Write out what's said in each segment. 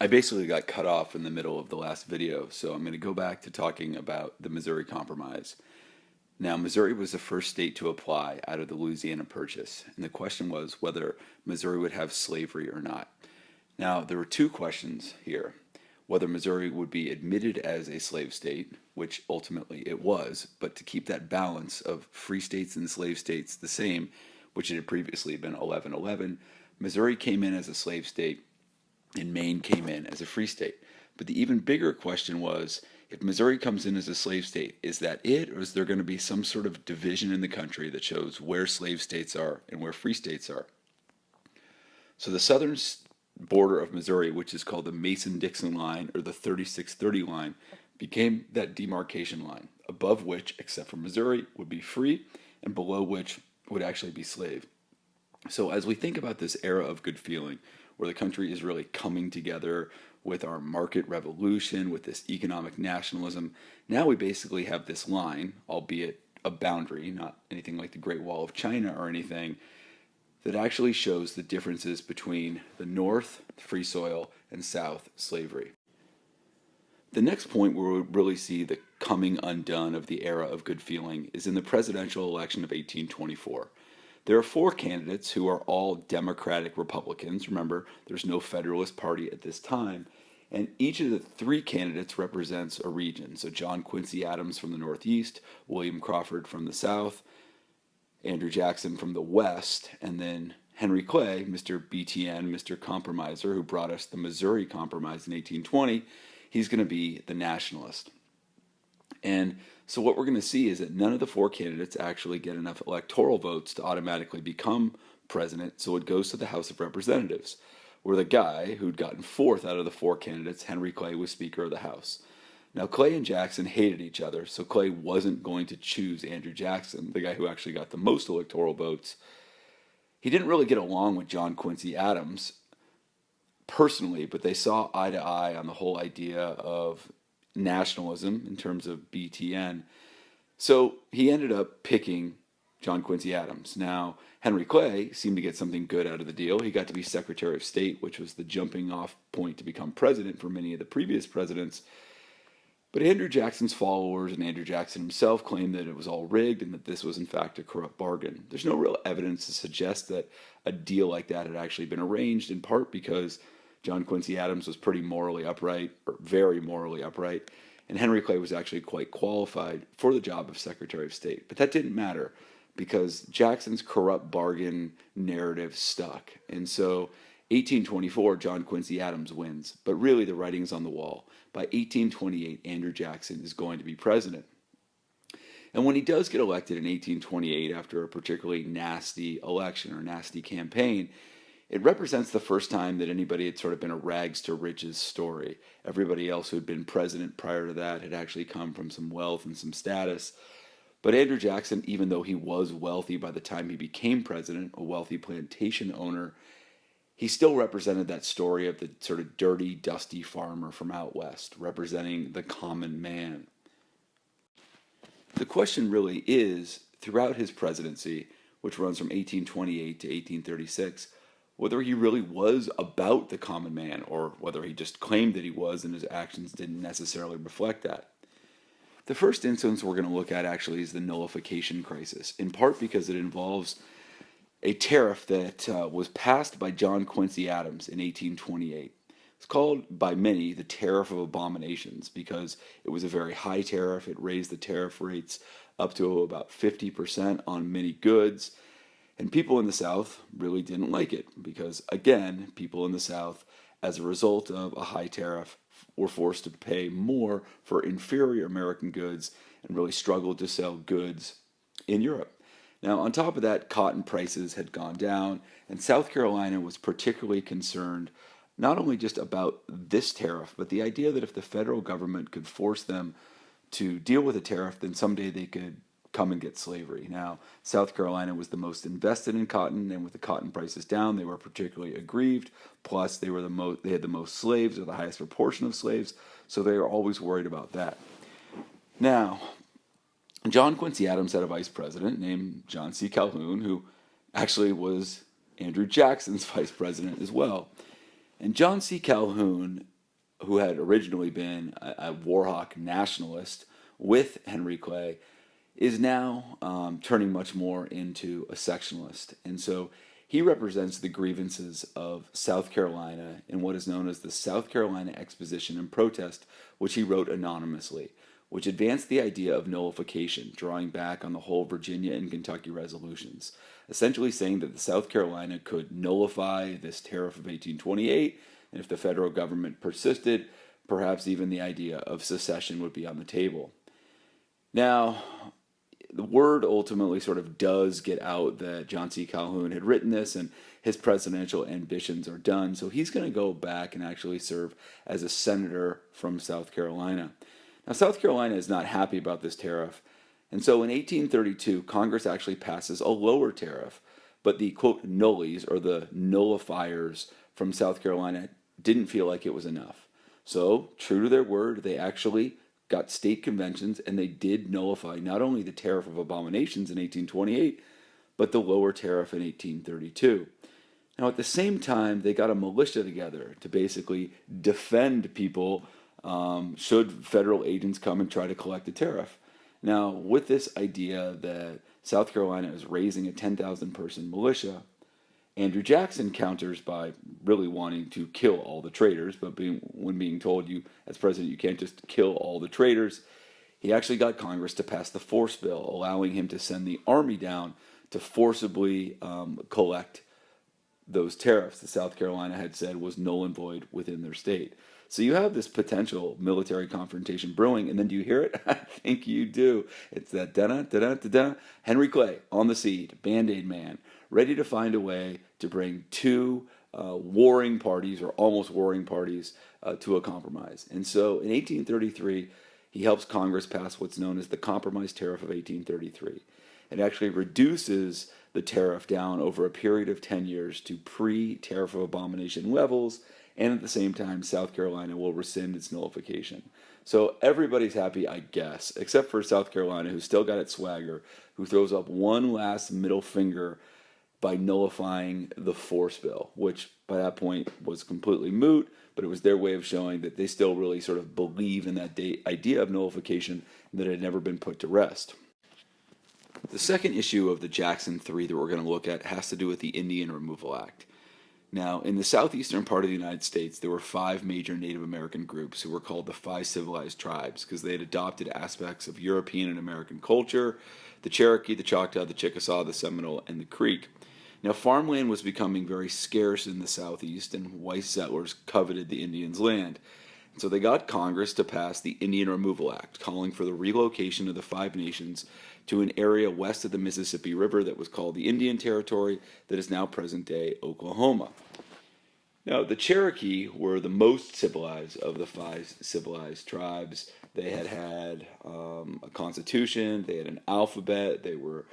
I basically got cut off in the middle of the last video, so I'm going to go back to talking about the Missouri Compromise. Now, Missouri was the first state to apply out of the Louisiana Purchase, and the question was whether Missouri would have slavery or not. Now, there were two questions here: whether Missouri would be admitted as a slave state, which ultimately it was, but to keep that balance of free states and slave states the same, which it had previously been 11-11, Missouri came in as a slave state and Maine came in as a free state. But the even bigger question was, if Missouri comes in as a slave state, is that it, or is there going to be some sort of division in the country that shows where slave states are and where free states are? So the southern border of Missouri, which is called the Mason-Dixon line or the 3630 line, became that demarcation line, above which, except for Missouri, would be free, and below which would actually be slave. So as we think about this era of good feeling, where the country is really coming together with our market revolution, with this economic nationalism, now we basically have this line, albeit a boundary, not anything like the Great Wall of China or anything, that actually shows the differences between the North, free soil, and South, slavery. The next point where we really see the coming undone of the era of good feeling is in the presidential election of 1824. There are four candidates who are all Democratic Republicans. Remember, there's no Federalist Party at this time. And each of the three candidates represents a region. So John Quincy Adams from the Northeast, William Crawford from the South, Andrew Jackson from the West, and then Henry Clay, Mr. BTN, Mr. Compromiser, who brought us the Missouri Compromise in 1820. He's going to be the nationalist. And so what we're going to see is that none of the four candidates actually get enough electoral votes to automatically become president, so it goes to the House of Representatives, where the guy who'd gotten fourth out of the four candidates, Henry Clay, was Speaker of the House. Now, Clay and Jackson hated each other, so Clay wasn't going to choose Andrew Jackson, the guy who actually got the most electoral votes. He didn't really get along with John Quincy Adams personally, but they saw eye to eye on the whole idea of nationalism in terms of BTN. So he ended up picking John Quincy Adams. Now, Henry Clay seemed to get something good out of the deal. He got to be Secretary of State, which was the jumping off point to become president for many of the previous presidents. But Andrew Jackson's followers and Andrew Jackson himself claimed that it was all rigged and that this was in fact a corrupt bargain. There's no real evidence to suggest that a deal like that had actually been arranged, in part because John Quincy Adams was pretty morally upright, or very morally upright, and Henry Clay was actually quite qualified for the job of Secretary of State. But that didn't matter because Jackson's corrupt bargain narrative stuck. And so 1824, John Quincy Adams wins, but really the writing's on the wall. By 1828, Andrew Jackson is going to be president. And when he does get elected in 1828 after a particularly nasty election or nasty campaign, it represents the first time that anybody had sort of been a rags to riches story. Everybody else who had been president prior to that had actually come from some wealth and some status. But Andrew Jackson, even though he was wealthy by the time he became president, a wealthy plantation owner, he still represented that story of the sort of dirty, dusty farmer from out west, representing the common man. The question really is, throughout his presidency, which runs from 1828 to 1836, whether he really was about the common man or whether he just claimed that he was and his actions didn't necessarily reflect that. The first instance we're going to look at actually is the nullification crisis, in part because it involves a tariff that was passed by John Quincy Adams in 1828. It's called by many the Tariff of Abominations because it was a very high tariff. It raised the tariff rates up to about 50% on many goods. And people in the South really didn't like it because, again, people in the South, as a result of a high tariff, were forced to pay more for inferior American goods and really struggled to sell goods in Europe. Now, on top of that, cotton prices had gone down, and South Carolina was particularly concerned not only just about this tariff, but the idea that if the federal government could force them to deal with a tariff, then someday they could come and get slavery. Now, South Carolina was the most invested in cotton, and with the cotton prices down, they were particularly aggrieved. Plus, they had the most slaves, or the highest proportion of slaves, so they were always worried about that. Now, John Quincy Adams had a vice president named John C. Calhoun, who actually was Andrew Jackson's vice president as well. And John C. Calhoun, who had originally been a Warhawk nationalist with Henry Clay, is now turning much more into a sectionalist. And so he represents the grievances of South Carolina in what is known as the South Carolina Exposition and Protest, which he wrote anonymously, which advanced the idea of nullification, drawing back on the whole Virginia and Kentucky resolutions, essentially saying that the South Carolina could nullify this tariff of 1828, and if the federal government persisted, perhaps even the idea of secession would be on the table. Now, the word ultimately sort of does get out that John C. Calhoun had written this and his presidential ambitions are done. So he's going to go back and actually serve as a senator from South Carolina. Now, South Carolina is not happy about this tariff. And so in 1832, Congress actually passes a lower tariff. But the, quote, nullies, or the nullifiers from South Carolina, didn't feel like it was enough. So, true to their word, they actually got state conventions, and they did nullify not only the tariff of abominations in 1828, but the lower tariff in 1832. Now, at the same time, they got a militia together to basically defend people should federal agents come and try to collect the tariff. Now, with this idea that South Carolina is raising a 10,000-person militia, Andrew Jackson counters by really wanting to kill all the traitors, but when being told you, as president, you can't just kill all the traitors, he actually got Congress to pass the Force Bill, allowing him to send the army down to forcibly collect those tariffs that South Carolina had said was null and void within their state. So you have this potential military confrontation brewing, and then do you hear it? I think you do. It's that da-da-da-da-da-da. Henry Clay on the seat, Band-Aid man, ready to find a way to bring two warring parties, or almost warring parties, to a compromise. And so in 1833, he helps Congress pass what's known as the Compromise Tariff of 1833. It actually reduces the tariff down over a period of 10 years to pre-tariff of abomination levels, and at the same time, South Carolina will rescind its nullification. So everybody's happy, I guess, except for South Carolina, who's still got its swagger, who throws up one last middle finger by nullifying the Force Bill, which by that point was completely moot, but it was their way of showing that they still really sort of believe in that idea of nullification that had never been put to rest. The second issue of the Jackson Three that we're going to look at has to do with the Indian Removal Act. Now, in the southeastern part of the United States, there were 5 major Native American groups who were called the 5 civilized tribes because they had adopted aspects of European and American culture: the Cherokee, the Choctaw, the Chickasaw, the Seminole, and the Creek. Now, farmland was becoming very scarce in the southeast, and white settlers coveted the Indians' land. So they got Congress to pass the Indian Removal Act, calling for the relocation of the 5 nations to an area west of the Mississippi River that was called the Indian Territory, that is now present-day Oklahoma. Now, the Cherokee were the most civilized of the 5 civilized tribes. They had a constitution, they had an alphabet, they were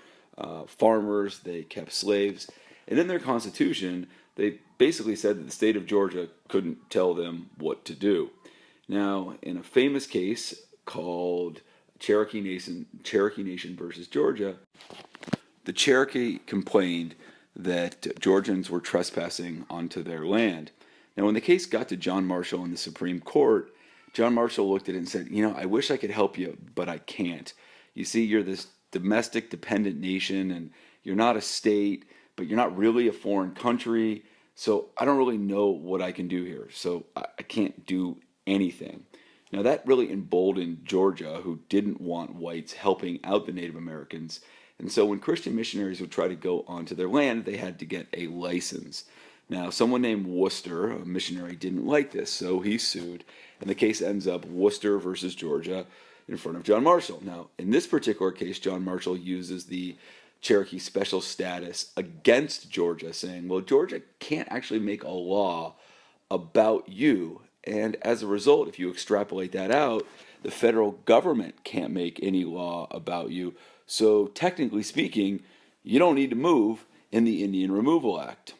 farmers, they kept slaves. And in their constitution, they basically said that the state of Georgia couldn't tell them what to do. Now, in a famous case called Cherokee Nation versus Georgia, the Cherokee complained that Georgians were trespassing onto their land. Now, when the case got to John Marshall in the Supreme Court, John Marshall looked at it and said, I wish I could help you, but I can't. You see, you're this domestic dependent nation, and you're not a state, but you're not really a foreign country, so I don't really know what I can do here, so I can't do anything. Now, that really emboldened Georgia, who didn't want whites helping out the Native Americans. And so when Christian missionaries would try to go onto their land, they had to get a license. Now, someone named Worcester, a missionary, didn't like this, so he sued. And the case ends up Worcester versus Georgia in front of John Marshall. Now, in this particular case, John Marshall uses the Cherokee special status against Georgia, saying, well, Georgia can't actually make a law about you. And as a result, if you extrapolate that out, the federal government can't make any law about you. So technically speaking, you don't need to move in the Indian Removal Act.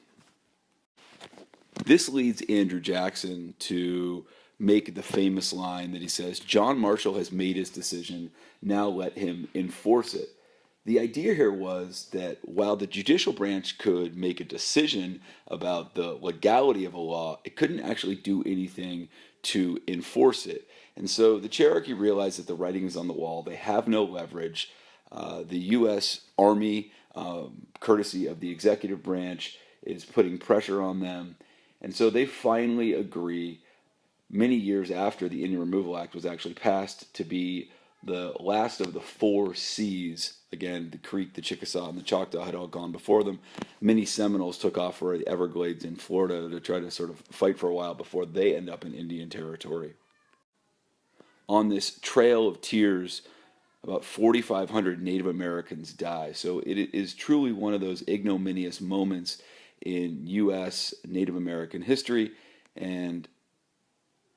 This leads Andrew Jackson to make the famous line that he says, John Marshall has made his decision, now let him enforce it. The idea here was that while the judicial branch could make a decision about the legality of a law, it couldn't actually do anything to enforce it. And so the Cherokee realized that the writing is on the wall. They have no leverage. The U.S. Army, courtesy of the executive branch, is putting pressure on them. And so they finally agree, many years after the Indian Removal Act was actually passed, to be the last of the four C's. Again, the Creek, the Chickasaw, and the Choctaw had all gone before them. Many Seminoles took off for the Everglades in Florida to try to sort of fight for a while before they end up in Indian territory. On this trail of tears, about 4,500 Native Americans die. So it is truly one of those ignominious moments in U.S. Native American history. And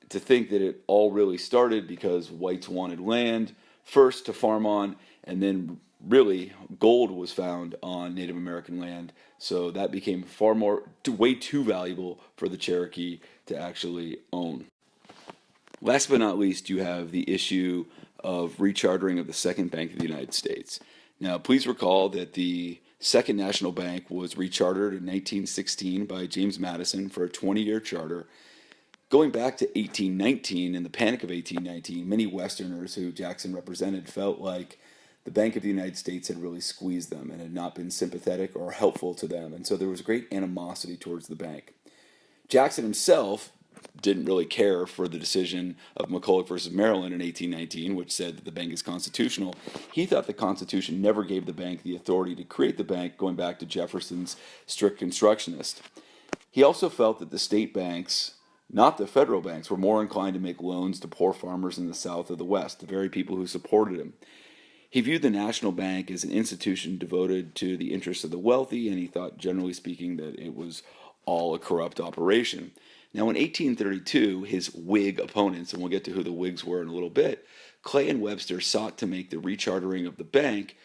to think that it all really started because whites wanted land first to farm on, and then really gold was found on Native American land. So that became way too valuable for the Cherokee to actually own. Last but not least, you have the issue of rechartering of the Second Bank of the United States. Now, please recall that the Second National Bank was rechartered in 1916 by James Madison for a 20-year charter. Going back to 1819 and the Panic of 1819, many Westerners who Jackson represented felt like the Bank of the United States had really squeezed them and had not been sympathetic or helpful to them, and so there was great animosity towards the bank. Jackson himself didn't really care for the decision of McCulloch versus Maryland in 1819, which said that the bank is constitutional. He thought the Constitution never gave the bank the authority to create the bank, going back to Jefferson's strict constructionist. He also felt that the state banks, not the federal banks, were more inclined to make loans to poor farmers in the South or the West, the very people who supported him. He viewed the national bank as an institution devoted to the interests of the wealthy, and he thought, generally speaking, that it was all a corrupt operation. Now, in 1832, his Whig opponents, and we'll get to who the Whigs were in a little bit, Clay and Webster sought to make the rechartering of the bank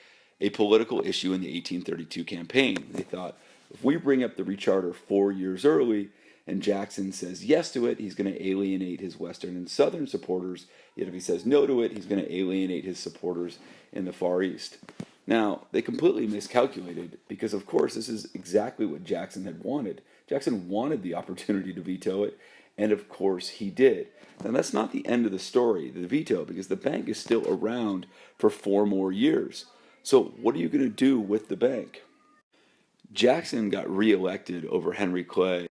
a political issue in the 1832 campaign. They thought, if we bring up the recharter 4 years early, and Jackson says yes to it, he's going to alienate his Western and Southern supporters. Yet if he says no to it, he's going to alienate his supporters in the Far East. Now, they completely miscalculated because, of course, this is exactly what Jackson had wanted. Jackson wanted the opportunity to veto it, and of course he did. Now, that's not the end of the story, the veto, because the bank is still around for 4 more years. So what are you going to do with the bank? Jackson got reelected over Henry Clay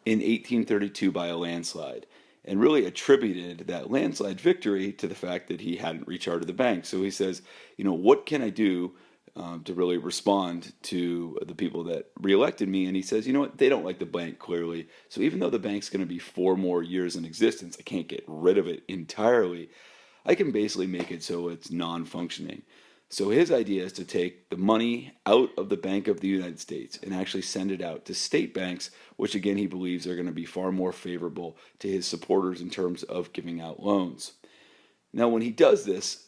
in 1832 by a landslide, and really attributed that landslide victory to the fact that he hadn't rechartered the bank. So he says, what can I do to really respond to the people that reelected me? And he says, they don't like the bank, clearly. So even though the bank's going to be 4 more years in existence, I can't get rid of it entirely. I can basically make it so it's non-functioning. So his idea is to take the money out of the Bank of the United States and actually send it out to state banks, which again he believes are going to be far more favorable to his supporters in terms of giving out loans. Now when he does this,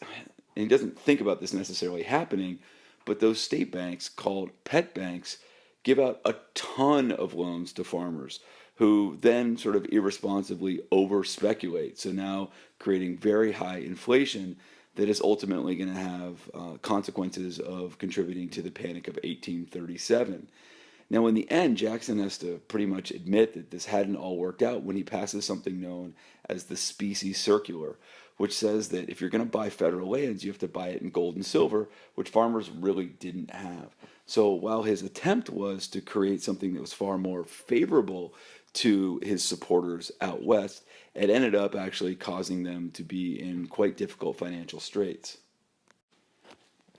and he doesn't think about this necessarily happening, but those state banks, called pet banks, give out a ton of loans to farmers who then sort of irresponsibly over-speculate. So now creating very high inflation that is ultimately going to have consequences of contributing to the Panic of 1837. Now, in the end, Jackson has to pretty much admit that this hadn't all worked out when he passes something known as the Specie Circular, which says that if you're going to buy federal lands, you have to buy it in gold and silver, which farmers really didn't have. So while his attempt was to create something that was far more favorable to his supporters out west, it ended up actually causing them to be in quite difficult financial straits.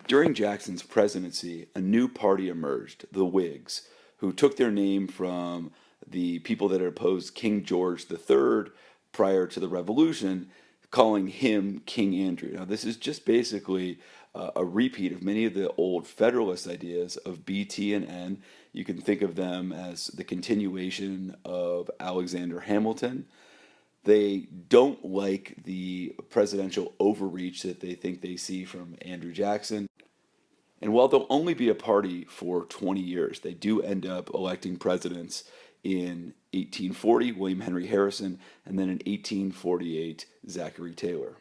During Jackson's presidency, a new party emerged, the Whigs, who took their name from the people that had opposed King George III prior to the Revolution, calling him King Andrew. Now, this is just basically a repeat of many of the old Federalist ideas of BT and N. You can think of them as the continuation of Alexander Hamilton. They don't like the presidential overreach that they think they see from Andrew Jackson. And while they'll only be a party for 20 years, they do end up electing presidents in 1840, William Henry Harrison, and then in 1848, Zachary Taylor.